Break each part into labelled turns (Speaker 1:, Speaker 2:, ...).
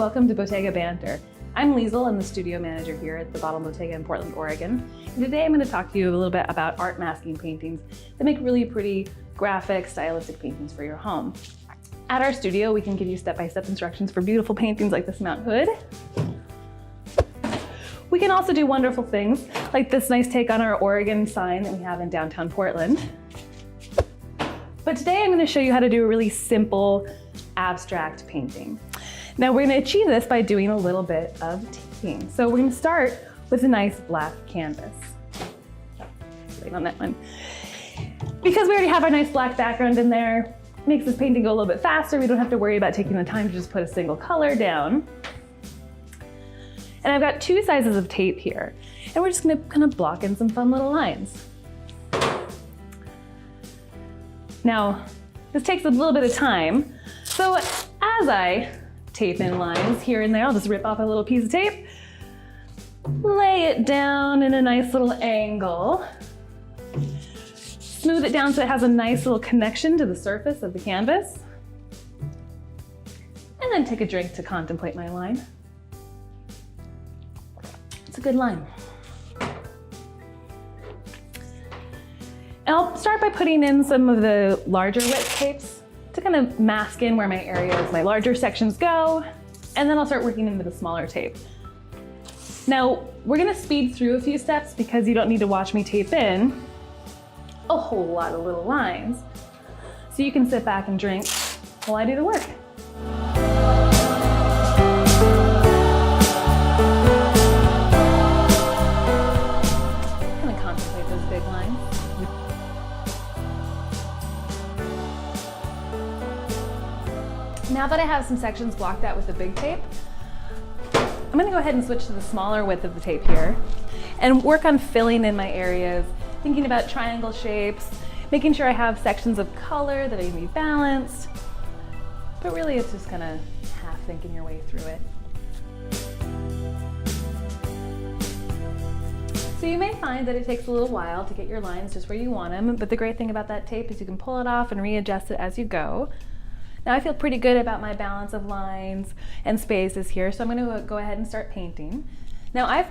Speaker 1: welcome to Bottega Banter. I'm Liesl, I'm the studio manager here at the Bottega in Portland, Oregon. And today I'm going to talk to you a little bit about art masking paintings that make really pretty, graphic, stylistic paintings for your home. At our studio, we can give you step-by-step instructions for beautiful paintings like this Mount Hood. We can also do wonderful things like this nice take on our Oregon sign that we have in downtown Portland. But today I'm going to show you how to do a really simple, abstract painting. Now we're going to achieve this by doing a little bit of taping. So we're going to start with a nice black canvas. Right on that one. Because we already have our nice black background in there, it makes this painting go a little bit faster. We don't have to worry about taking the time to just put a single color down. And I've got two sizes of tape here. And we're just going to kind of block in some fun little lines. Now, this takes a little bit of time. So as I tape in lines here and there, I'll just rip off a little piece of tape, lay it down in a nice little angle, smooth it down so it has a nice little connection to the surface of the canvas, and then take a drink to contemplate my line. It's a good line. And I'll start by putting in some of the larger width tapes to kind of mask in where my areas, my larger sections go, and then I'll start working into the smaller tape. Now, we're gonna speed through a few steps because you don't need to watch me tape in a whole lot of little lines. So you can sit back and drink while I do the work. I'm gonna contemplate those big lines. Now that I have some sections blocked out with the big tape, I'm going to go ahead and switch to the smaller width of the tape here and work on filling in my areas, thinking about triangle shapes, making sure I have sections of color that need to be balanced. But really it's just kind of half thinking your way through it. So you may find that it takes a little while to get your lines just where you want them, but the great thing about that tape is you can pull it off and readjust it as you go. Now I feel pretty good about my balance of lines and spaces here, so I'm going to go ahead and start painting. Now I've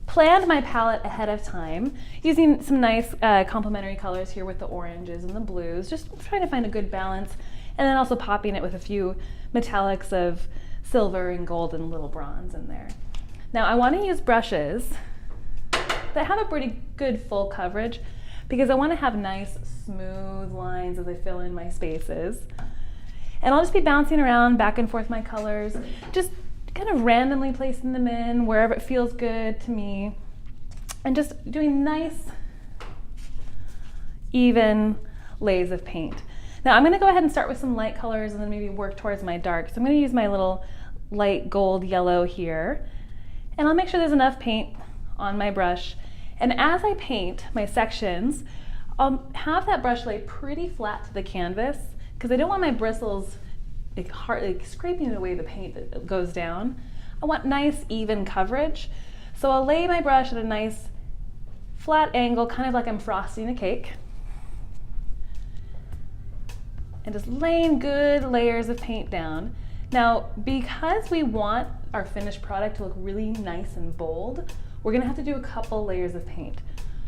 Speaker 1: planned my palette ahead of time using some nice complementary colors here with the oranges and the blues, just trying to find a good balance, and then also popping it with a few metallics of silver and gold and little bronze in there. Now I want to use brushes that have a pretty good full coverage because I want to have nice smooth lines as I fill in my spaces. And I'll just be bouncing around back and forth my colors, just kind of randomly placing them in wherever it feels good to me, and just doing nice, even lays of paint. Now I'm gonna go ahead and start with some light colors and then maybe work towards my dark. So I'm gonna use my little light gold yellow here, and I'll make sure there's enough paint on my brush. And as I paint my sections, I'll have that brush lay pretty flat to the canvas, because I don't want my bristles like scraping away the paint that goes down. I want nice even coverage. So I'll lay my brush at a nice flat angle, kind of like I'm frosting a cake. And just laying good layers of paint down. Now, because we want our finished product to look really nice and bold, we're gonna have to do a couple layers of paint.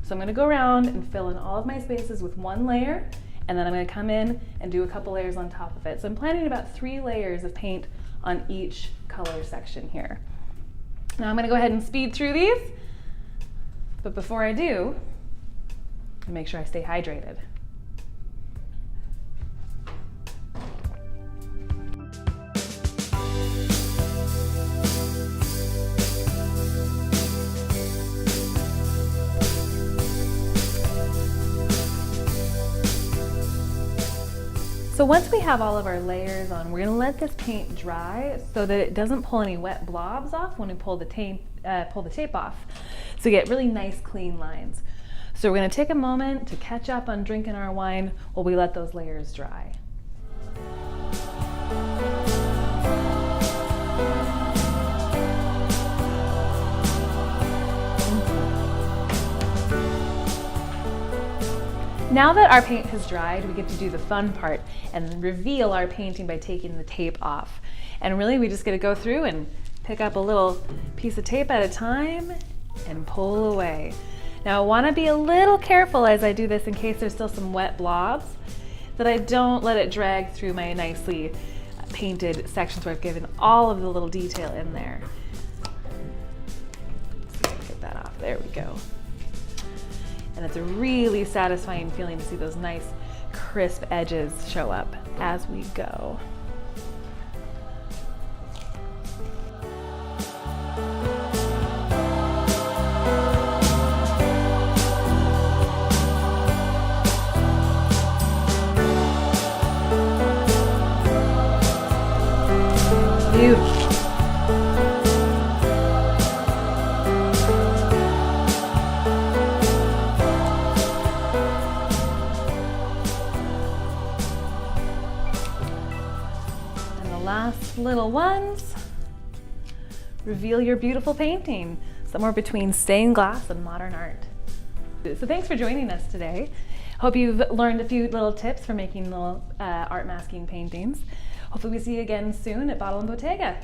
Speaker 1: So I'm gonna go around and fill in all of my spaces with one layer, and then I'm going to come in and do a couple layers on top of it. So I'm planning about 3 layers of paint on each color section here. Now I'm going to go ahead and speed through these, but before I do, I make sure I stay hydrated. So once we have all of our layers on, we're going to let this paint dry so that it doesn't pull any wet blobs off when we pull the tape off. So we get really nice clean lines. So we're going to take a moment to catch up on drinking our wine while we let those layers dry. Now that our paint has dried, we get to do the fun part and reveal our painting by taking the tape off. And really we just get to go through and pick up a little piece of tape at a time and pull away. Now I want to be a little careful as I do this in case there's still some wet blobs, that I don't let it drag through my nicely painted sections where I've given all of the little detail in there. Let's get that off. There we go. And it's a really satisfying feeling to see those nice crisp edges show up as we go. Beautiful. Last little ones, reveal your beautiful painting, somewhere between stained glass and modern art. So thanks for joining us today. Hope you've learned a few little tips for making little art masking paintings. Hopefully we see you again soon at Bottle and Bottega.